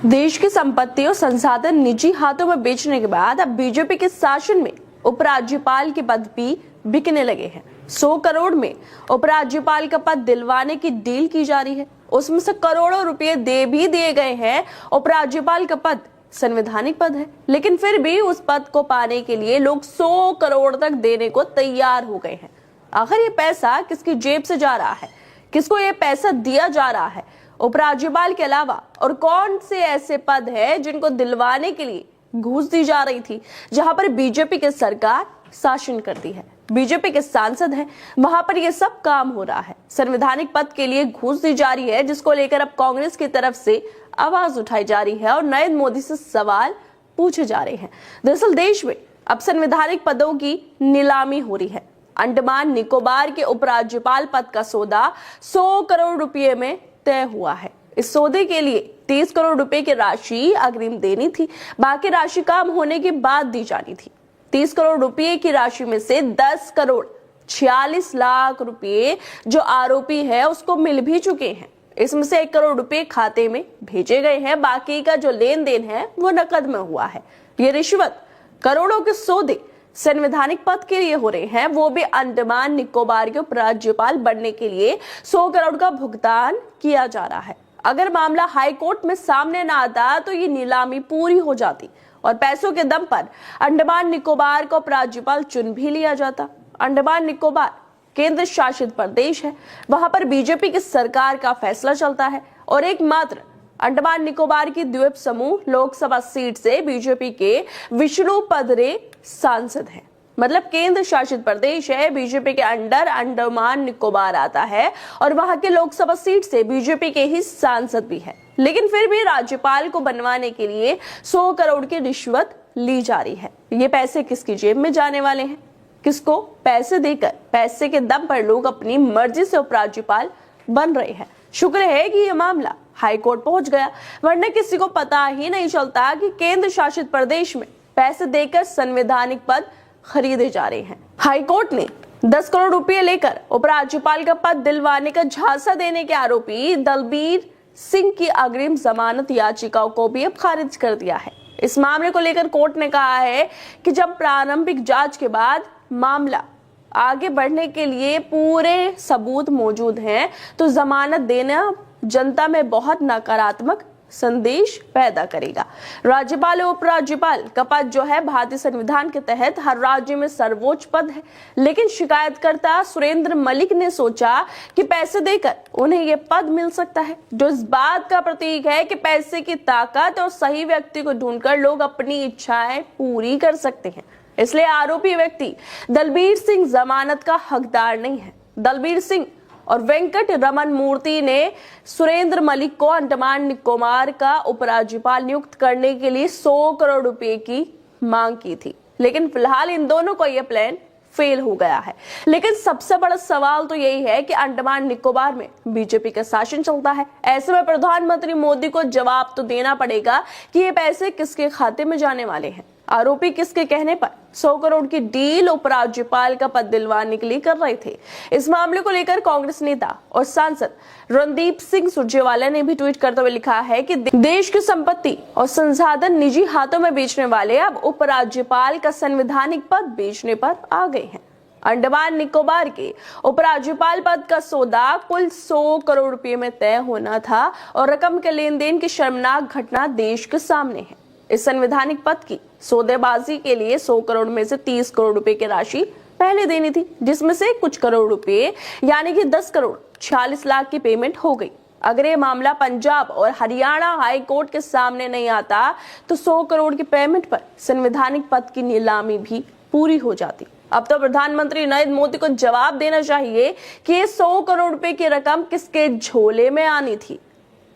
देश की संपत्ति और संसाधन निजी हाथों में बेचने के बाद अब बीजेपी के शासन में उपराज्यपाल के पद भी बिकने लगे हैं। 100 करोड़ में उपराज्यपाल का पद दिलवाने की डील की जा रही है। उसमें से करोड़ों रुपए दे भी दिए गए हैं। उपराज्यपाल का पद संवैधानिक पद है, लेकिन फिर भी उस पद को पाने के लिए लोग 100 करोड़ तक देने को तैयार हो गए हैं। आखिर ये पैसा किसकी जेब से जा रहा है? किसको ये पैसा दिया जा रहा है? उपराज्यपाल के अलावा और कौन से ऐसे पद है जिनको दिलवाने के लिए घूस दी जा रही थी? जहां पर बीजेपी की सरकार शासन करती है, बीजेपी के सांसद हैं, वहां पर यह सब काम हो रहा है। संवैधानिक पद के लिए घूस दी जा रही है, जिसको लेकर अब कांग्रेस की तरफ से आवाज उठाई जा रही है और नरेंद्र मोदी से सवाल पूछे जा रहे हैं। दरअसल देश में अब संवैधानिक पदों की नीलामी हो रही है। अंडमान निकोबार के उपराज्यपाल पद का सौदा 100 करोड़ रुपए में तय हुआ है। इस सौदे के लिए 30 करोड़ रुपए की राशि अग्रिम देनी थी, बाकी राशि काम होने के बाद दी जानी थी। 30 करोड़ रुपए की राशि में से 10 करोड़ 46 लाख रुपए जो आरोपी है उसको मिल भी चुके हैं। इसमें से 1 करोड़ रुपए खाते में भेजे गए हैं, बाकी का जो लेन देन है वो नकद में हुआ है। ये रिश्वत, करोड़ों के सौदे संवैधानिक पद के लिए हो रहे हैं, वो भी अंडमान निकोबार के उपराज्यपाल बनने के लिए 100 करोड़ का भुगतान किया जा रहा है। अगर मामला हाई कोर्ट में सामने ना आता तो ये नीलामी पूरी हो जाती और पैसों के दम पर अंडमान निकोबार को उपराज्यपाल चुन भी लिया जाता। अंडमान निकोबार केंद्र शासित प्रदेश है, वहां पर बीजेपी की सरकार का फैसला चलता है और एकमात्र अंडमान निकोबार की द्वीप समूह लोकसभा सीट से बीजेपी के विष्णु पदरे सांसद हैं। मतलब केंद्र शासित प्रदेश है, बीजेपी के अंडर अंडमान निकोबार आता है और वहां के लोकसभा सीट से बीजेपी के ही सांसद भी है। लेकिन फिर भी राज्यपाल को बनवाने के लिए 100 करोड़ की रिश्वत ली जा रही है। ये पैसे किसकी जेब में जाने वाले हैं? किसको पैसे देकर, पैसे के दम पर लोग अपनी मर्जी से उपराज्यपाल बन रहे हैं। शुक्र है कि यह मामला हाई कोर्ट पहुंच गया, वरना किसी को पता ही नहीं चलता कि केंद्र शासित प्रदेश में पैसे देकर संवैधानिक पद खरीदे जा रहे हैं। हाई कोर्ट ने 10 करोड़ रुपए लेकर उपराज्यपाल का पद दिलवाने का झांसा देने के आरोपी दलबीर सिंह की अग्रिम जमानत याचिकाओं को भी अब खारिज कर दिया है। इस मामले को लेकर कोर्ट ने कहा है कि जब प्रारंभिक जांच के बाद मामला आगे बढ़ने के लिए पूरे सबूत मौजूद हैं, तो जमानत देना जनता में बहुत नकारात्मक संदेश पैदा करेगा। राज्यपाल और उपराज्यपाल का पद जो है भारतीय संविधान के तहत हर राज्य में सर्वोच्च पद है, लेकिन शिकायतकर्ता सुरेंद्र मलिक ने सोचा कि पैसे देकर उन्हें यह पद मिल सकता है, जो इस बात का प्रतीक है कि पैसे की ताकत और सही व्यक्ति को ढूंढकर लोग अपनी इच्छाएं पूरी कर सकते हैं। इसलिए आरोपी व्यक्ति दलबीर सिंह जमानत का हकदार नहीं है। दलबीर सिंह और वेंकट रमन मूर्ति ने सुरेंद्र मलिक को अंडमान निकोबार का उपराज्यपाल नियुक्त करने के लिए 100 करोड़ रुपए की मांग की थी, लेकिन फिलहाल इन दोनों को यह प्लान फेल हो गया है। लेकिन सबसे बड़ा सवाल तो यही है कि अंडमान निकोबार में बीजेपी का शासन चलता है। ऐसे में प्रधानमंत्री मोदी को जवाब तो देना पड़ेगा कि ये पैसे किसके खाते में जाने वाले हैं। आरोपी किसके कहने पर 100 करोड़ की डील उपराज्यपाल का पद दिलवाने के लिए कर रहे थे? इस मामले को लेकर कांग्रेस नेता और सांसद रणदीप सिंह सुरजेवाला ने भी ट्वीट करते हुए लिखा है कि देश की संपत्ति और संसाधन निजी हाथों में बेचने वाले अब उपराज्यपाल का संवैधानिक पद बेचने पर आ गए हैं। अंडमान निकोबार के उपराज्यपाल पद का सौदा कुल 100 करोड़ रुपए में तय होना था और रकम के लेन देन की शर्मनाक घटना देश के सामने है। इस संवैधानिक पद की सौदेबाजी के लिए 100 करोड़ में से 30 करोड़ रुपए की राशि पहले देनी थी, जिसमें से कुछ करोड़ रुपए यानी कि 10 करोड़ 46 लाख की पेमेंट हो गई। अगर ये मामला पंजाब और हरियाणा हाई कोर्ट के सामने नहीं आता तो 100 करोड़ की पेमेंट पर संवैधानिक पद की नीलामी भी पूरी हो जाती। अब तो प्रधानमंत्री नरेंद्र मोदी को जवाब देना चाहिए कि ये 100 करोड़ रुपए की रकम किसके झोले में आनी थी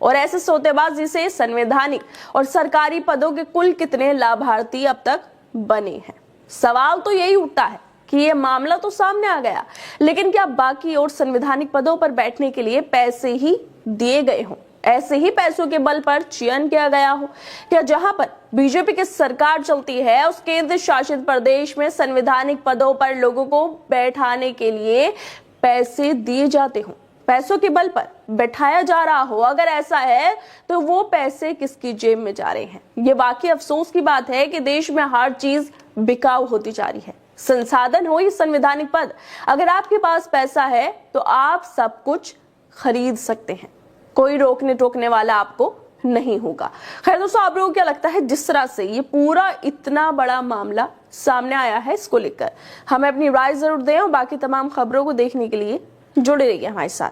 और ऐसे सौदेबाजी से संवैधानिक और सरकारी पदों के कुल कितने लाभार्थी अब तक बने हैं। सवाल तो यही उठता है कि ये मामला तो सामने आ गया, लेकिन क्या बाकी और संवैधानिक पदों पर बैठने के लिए पैसे ही दिए गए हों? ऐसे ही पैसों के बल पर चयन किया गया हो? क्या जहां पर बीजेपी की सरकार चलती है उस केंद्र शासित प्रदेश में संवैधानिक पदों पर लोगों को बैठाने के लिए पैसे दिए जाते हों? पैसों के बल पर बैठाया जा रहा हो, अगर ऐसा है तो वो पैसे किसकी जेब में जा रहे हैं? ये वाकई अफसोस की बात है कि देश में हर चीज बिकाऊ होती जा रही है। संसाधन हो या संवैधानिक पद, अगर आपके पास पैसा है तो आप सब कुछ खरीद सकते हैं, कोई रोकने टोकने वाला आपको नहीं होगा। खैर दोस्तों, आप लोगों को क्या लगता है जिस तरह से ये पूरा इतना बड़ा मामला सामने आया है, इसको लेकर हमें अपनी राय जरूर दें और बाकी तमाम खबरों को देखने के लिए जुड़े रहिए हमारे साथ।